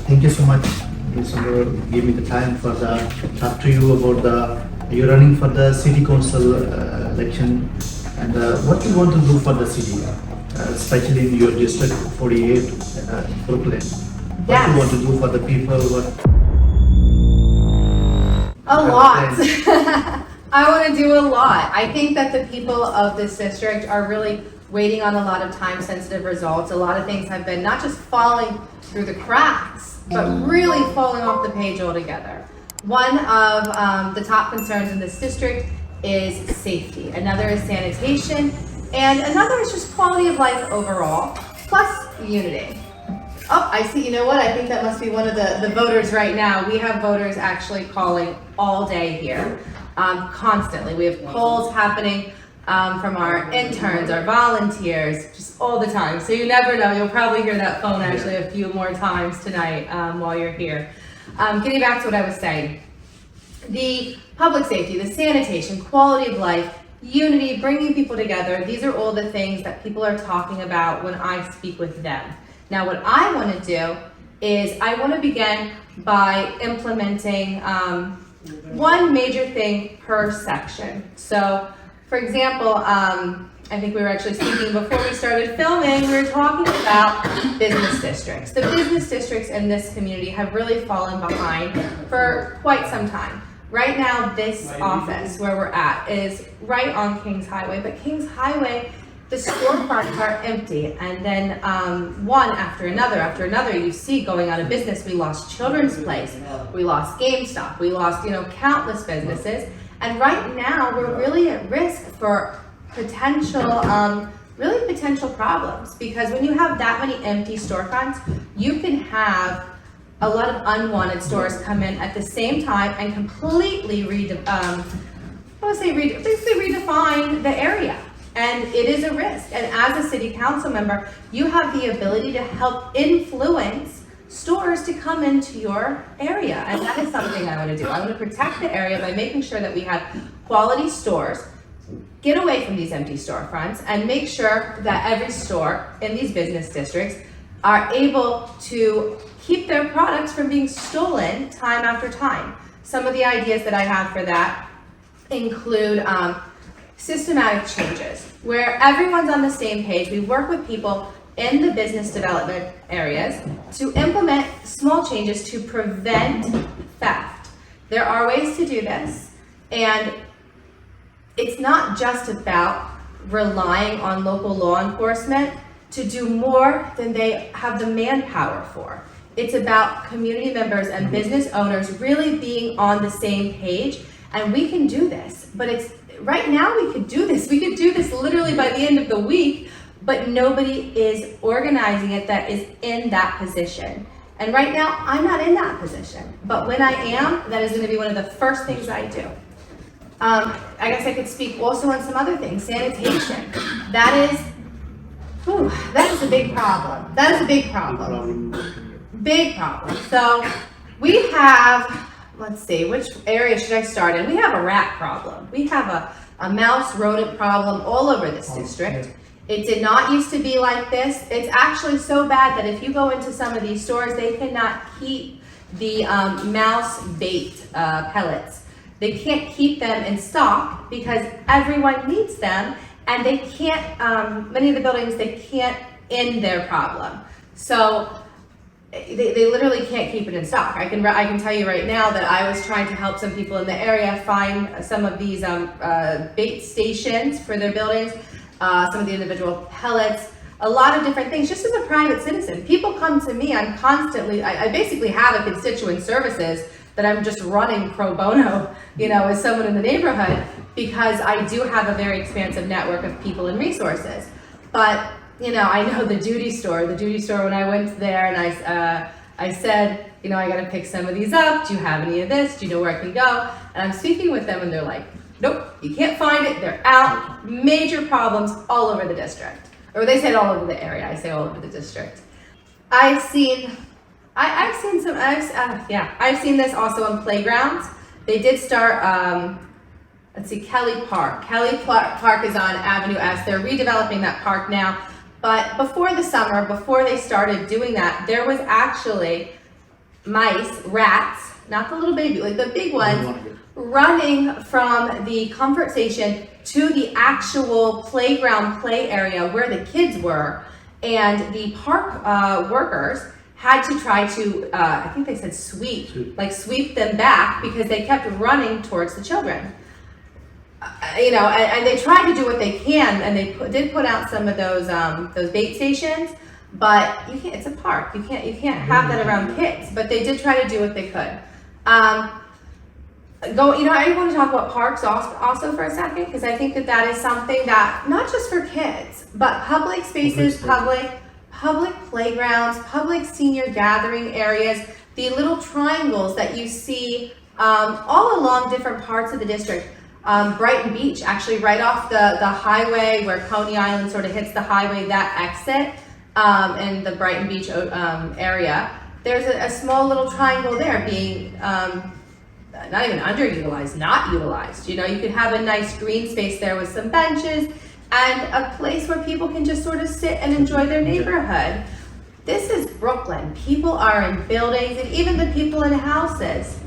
Thank you so much, Ms. Amber, gave me the time for the talk to you about you're running for the city council election, and what you want to do for the city, especially in your district 48, Brooklyn. What Yes. you want to do for the people? A lot. I want to do a lot. I think that the people of this district are really waiting on a lot of time-sensitive results. A lot of things have been not just falling through the cracks, but really falling off the page altogether. One of the top concerns in this district is safety. Another is sanitation, and another is just quality of life overall, plus unity. Oh, I see. You know what? I think that must be one of the voters right now. We have voters actually calling all day here, constantly. We have calls happening from our interns, our volunteers, just all the time. So you never know. You'll probably hear that phone actually a few more times tonight while you're here. Getting back to what I was saying. The public safety, the sanitation, quality of life, unity, bringing people together. These are all the things that people are talking about when I speak with them. Now, what I want to do is I want to begin by implementing one major thing per section. So, for example, I think we were actually speaking before we started filming, we were talking about business districts. The business districts in this community have really fallen behind for quite some time. Right now, this office where we're at is right on Kings Highway, but Kings Highway, the storefronts are empty, and then one after another, you see going out of business. We lost Children's Place, we lost GameStop, we lost, countless businesses, and right now we're really at risk for potential problems, because when you have that many empty storefronts, you can have a lot of unwanted stores come in at the same time and completely redefine the area. And it is a risk. And as a city council member, you have the ability to help influence stores to come into your area. And that is something I want to do. I want to protect the area by making sure that we have quality stores, get away from these empty storefronts, and make sure that every store in these business districts are able to keep their products from being stolen time after time. Some of the ideas that I have for that include systematic changes, where everyone's on the same page. We work with people in the business development areas to implement small changes to prevent theft. There are ways to do this, and it's not just about relying on local law enforcement to do more than they have the manpower for. It's about community members and business owners really being on the same page, and we can do this. But right now we could do this. We could do this literally by the end of the week, but nobody is organizing it that is in that position. And right now, I'm not in that position. But when I am, that is going to be one of the first things I do. I guess I could speak also on some other things. Sanitation. That is a big problem. That is a big problem. Big problem. So we have, let's see, which area should I start in? We have a rat problem. We have a mouse rodent problem all over this district. It did not used to be like this. It's actually so bad that if you go into some of these stores, they cannot keep the mouse bait pellets. They can't keep them in stock because everyone needs them, and they can't, many of the buildings, they can't end their problem. So they literally can't keep it in stock. I can tell you right now that I was trying to help some people in the area find some of these bait stations for their buildings, some of the individual pellets, a lot of different things. Just as a private citizen, people come to me. I basically have a constituent services that I'm just running pro bono, as someone in the neighborhood, because I do have a very expansive network of people and resources. But I know the duty store when I went there, and I said, I got to pick some of these up. Do you have any of this? Do you know where I can go? And I'm speaking with them, and they're like, nope, you can't find it. They're out. Major problems all over the district. Or they said all over the area. I say all over the district. I've seen this also in playgrounds. They did start, Kelly Park. Kelly Park is on Avenue S. They're redeveloping that park now. But before the summer, before they started doing that, there was actually mice, rats, not the little baby, like the big ones, running from the comfort station to the actual playground play area where the kids were. And the park workers had to try to, I think they said sweep them back because they kept running towards the children. And they tried to do what they can, and they did put out some of those bait stations, but you can't. It's a park. You can't have that around kids. But they did try to do what they could. I want to talk about parks also for a second, because I think that is something that not just for kids, but public spaces, public playgrounds, public senior gathering areas, the little triangles that you see all along different parts of the district. Brighton Beach, actually right off the highway where Coney Island sort of hits the highway, that exit in the Brighton Beach area, there's a small little triangle there being not even underutilized, not utilized. You could have a nice green space there with some benches and a place where people can just sort of sit and enjoy their neighborhood. This is Brooklyn. People are in buildings, and even the people in houses,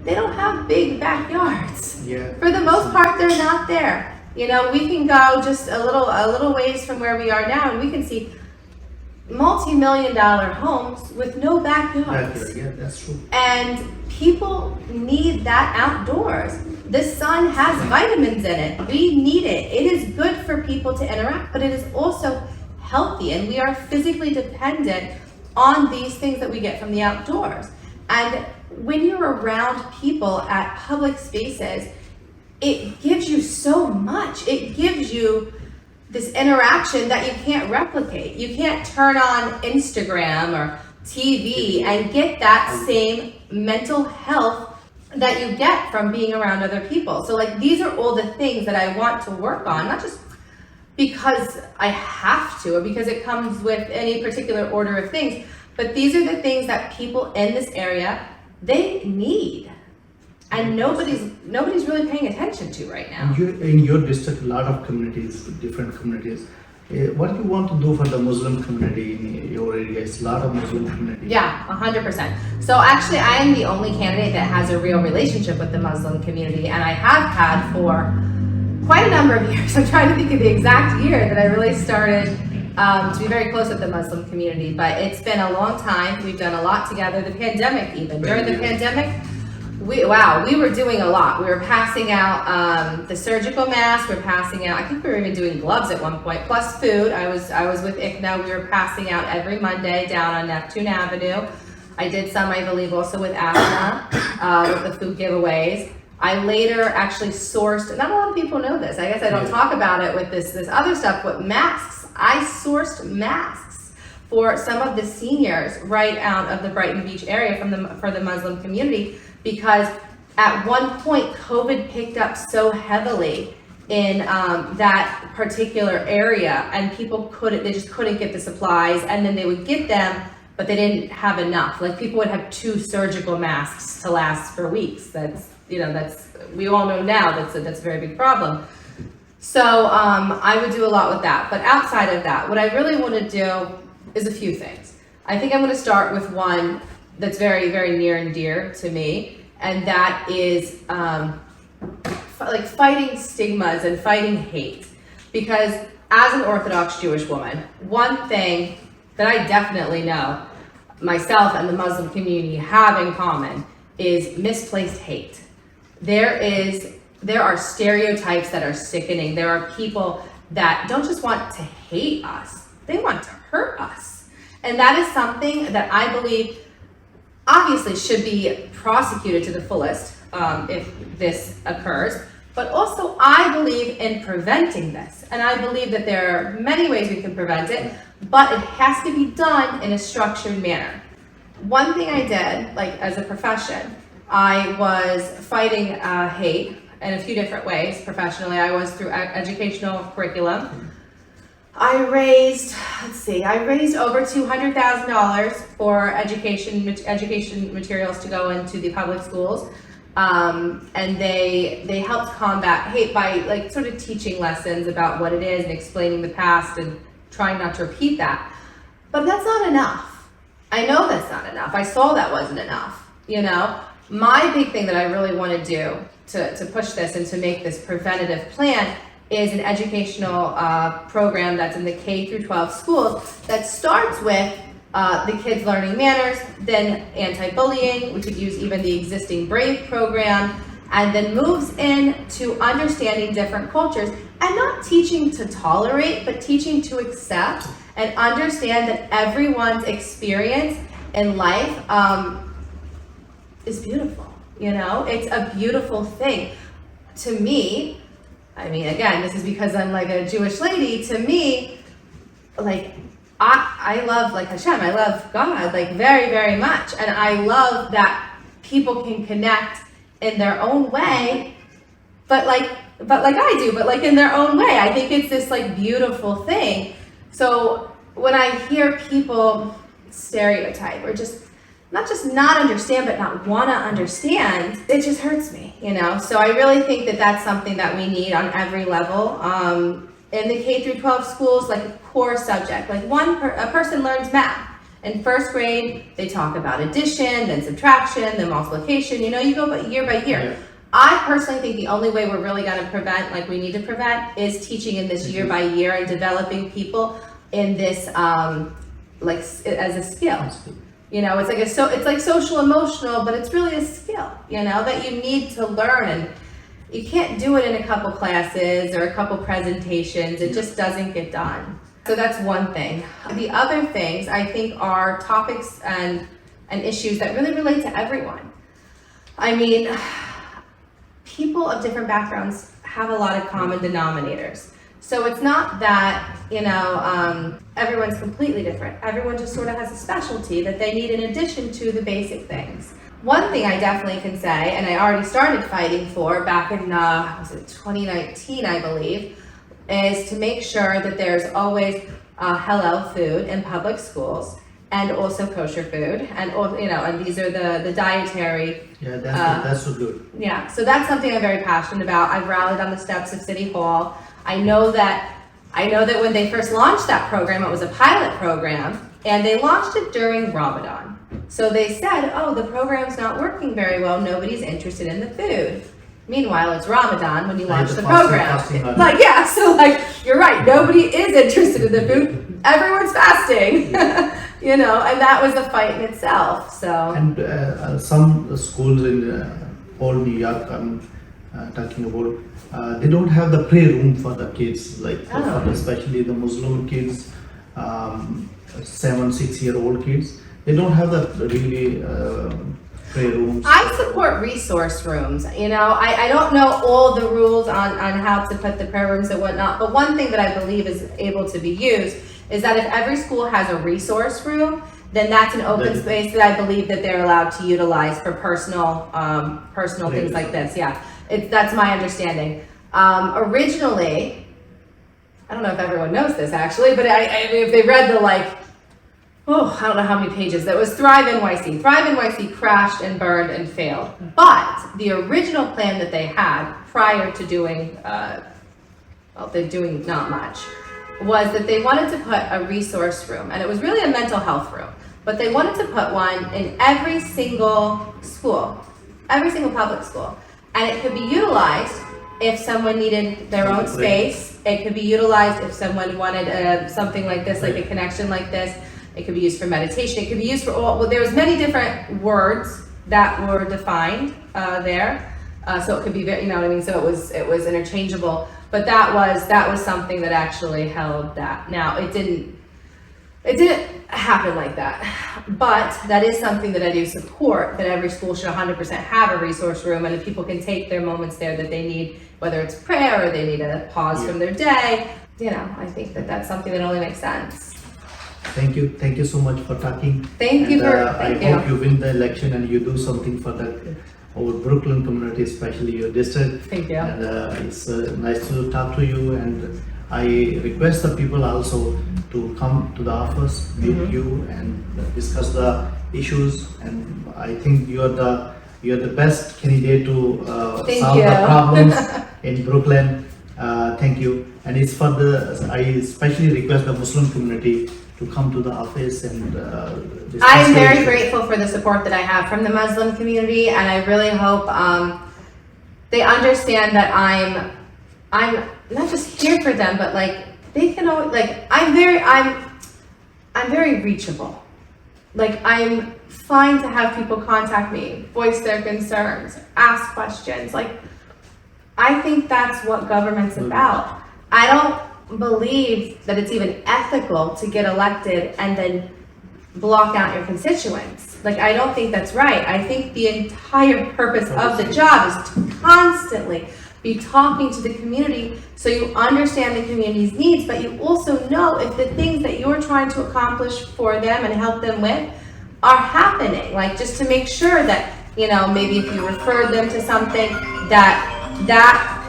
they don't have big backyards. Yeah. For the most part, they're not there. We can go just a little ways from where we are now, and we can see multi-million-dollar homes with no backyards. Yeah, that's true. And people need that outdoors. The sun has vitamins in it. We need it. It is good for people to interact, but it is also healthy, and we are physically dependent on these things that we get from the outdoors. And when you're around people at public spaces, it gives you so much. It gives you this interaction that you can't replicate. You can't turn on Instagram or TV and get that same mental health that you get from being around other people. So these are all the things that I want to work on, not just because I have to or because it comes with any particular order of things, but these are the things that people in this area, they need. And nobody's really paying attention to right now. In your district, a lot of communities, different communities. What do you want to do for the Muslim community in your area? It's a lot of Muslim community. Yeah, 100%. So actually, I am the only candidate that has a real relationship with the Muslim community, and I have had for quite a number of years. I'm trying to think of the exact year that I really started to be very close with the Muslim community, but it's been a long time. We've done a lot together. The pandemic, even during the pandemic. We were doing a lot. We were passing out the surgical masks. We were passing out, I think we were even doing gloves at one point, plus food. I was with ICNA. We were passing out every Monday down on Neptune Avenue. I did some, I believe, also with ASMA, with the food giveaways. I later actually sourced, not a lot of people know this, I guess I don't talk about it with this other stuff, but masks. I sourced masks for some of the seniors right out of the Brighton Beach area for the Muslim community, because at one point COVID picked up so heavily in that particular area, and people they just couldn't get the supplies, and then they would get them, but they didn't have enough. People would have 2 surgical masks to last for weeks. We all know now that's a very big problem. So I would do a lot with that. But outside of that, what I really want to do is a few things. I think I'm going to start with one that's very, very near and dear to me, and that is fighting stigmas and fighting hate. Because as an Orthodox Jewish woman, one thing that I definitely know myself and the Muslim community have in common is misplaced hate. There are stereotypes that are sickening. There are people that don't just want to hate us, they want to hurt us. And that is something that I believe obviously should be prosecuted to the fullest if this occurs. But also I believe in preventing this. And I believe that there are many ways we can prevent it, but it has to be done in a structured manner. One thing I did, as a profession, I was fighting hate in a few different ways professionally. I was through educational curriculum. I raised over $200,000 for education materials to go into the public schools. And they helped combat hate by sort of teaching lessons about what it is and explaining the past and trying not to repeat that. But that's not enough. I know that's not enough. I saw that wasn't enough, you know? My big thing that I really want to do to push this and to make this preventative plan is an educational program that's in the K through 12 schools that starts with the kids learning manners, then anti-bullying. We could use even the existing BRAVE program, and then moves in to understanding different cultures and not teaching to tolerate, but teaching to accept and understand that everyone's experience in life is beautiful. You know, it's a beautiful thing. To me, I mean, again, this is because I'm like a Jewish lady. To me, like, I love like Hashem. I love God like very, very much, and I love that people can connect in their own way, but like I do, but like in their own way. I think it's this like beautiful thing. So when I hear people stereotype or just not understand, but not want to understand, it just hurts me, you know? So I really think that that's something that we need on every level. In the K through 12 schools, like a core subject, like a person learns math. In first grade, they talk about addition, then subtraction, then multiplication, you know, you go year by year. Yeah. I personally think the only way we're really going to prevent, like we need to prevent, is teaching in this year by year and developing people in this, like as a skill. You know, it's like social emotional, but it's really a skill, you know, that you need to learn, and you can't do it in a couple classes or a couple presentations. It just doesn't get done. So that's one thing. The other things I think are topics and issues that really relate to everyone. I mean, people of different backgrounds have a lot of common denominators. So it's not that, you know, everyone's completely different. Everyone just sort of has a specialty that they need in addition to the basic things. One thing I definitely can say, and I already started fighting for back in, was it 2019, I believe, is to make sure that there's always halal food in public schools and also kosher food. And, you know, and these are the dietary. Yeah, that's so good. Yeah, so that's something I'm very passionate about. I've rallied on the steps of City Hall. I know that when they first launched that program, it was a pilot program, and they launched it during Ramadan. So they said, oh, the program's not working very well, nobody's interested in the food. Meanwhile, it's Ramadan when you launch the program. Like, yeah, so like, you're right, nobody is interested in the food, everyone's fasting, you know, and that was a fight in itself, so. And some schools in all New York, I'm talking about, they don't have the playroom for the kids, like especially the Muslim kids, 7-6-year-old kids. They don't have the really playrooms. I support resource rooms. You know, I don't know all the rules on how to put the prayer rooms and whatnot, but one thing that I believe is able to be used is that if every school has a resource room, then that's an open space that I believe that they're allowed to utilize for personal things like this. Yeah, that's my understanding. Originally, I don't know if everyone knows this actually, but I mean, if they read the I don't know how many pages, that was Thrive NYC. Thrive NYC crashed and burned and failed. But the original plan that they had prior to doing, they're doing not much, was that they wanted to put a resource room, and it was really a mental health room, but they wanted to put one in every single school, every single public school. And it could be utilized if someone needed their own space. It could be utilized if someone wanted something like this, like a connection like this. It could be used for meditation. It could be used for all, well, there was many different words that were defined there. So it could be, you know what I mean? So it was interchangeable, but that was something that actually held that. Now it didn't happen like that, but that is something that I do support, that every school should 100% have a resource room, and if people can take their moments there that they need, whether it's prayer or they need a pause from their day, you know, I think that that's something that only makes sense. Thank you so much for talking. Thank you. I hope you win the election and you do something for our Brooklyn community, especially your district. Thank you. And it's nice to talk to you, and I request the people also to come to the office, meet you, and discuss the issues. And I think you're the best candidate to solve the problems in Brooklyn. Thank you. And it's for I especially request the Muslim community to come to the office and discuss I am the very issue. grateful for the support that I have from the Muslim community, and I really hope they understand that I'm not just here for them, but like they can always, like I'm very reachable. Like I'm fine to have people contact me, voice their concerns, ask questions. Like I think that's what government's about. I don't believe that it's even ethical to get elected and then block out your constituents. Like I don't think that's right. I think the entire purpose of the job is to constantly be talking to the community so you understand the community's needs, but you also know if the things that you're trying to accomplish for them and help them with are happening. Like just to make sure that, you know, maybe if you referred them to something, that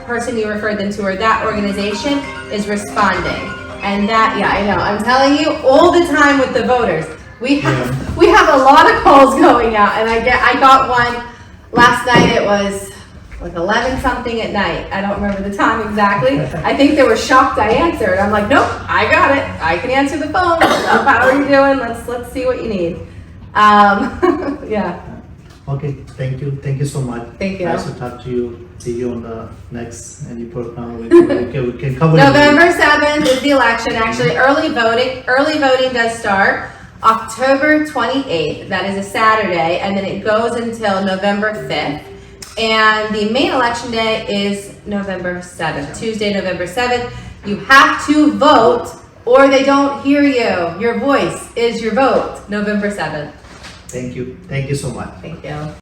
person you referred them to or that organization is responding. And that, yeah, I know, I'm telling you all the time with the voters. We have a lot of calls going out, and I got one last night. It was like 11 something at night. I don't remember the time exactly. I think they were shocked I answered. I'm like, nope, I got it. I can answer the phone. How are you doing? Let's see what you need. Yeah. Okay, thank you so much. Thank you. Nice to talk to you. See you on the next any program. We can cover it. November 7th is the election. Actually, early voting does start October 28th. That is a Saturday, and then it goes until November 5th. And the main election day is November 7th, Tuesday, November 7th. You have to vote or they don't hear you. Your voice is your vote, November 7th. Thank you so much. Thank you.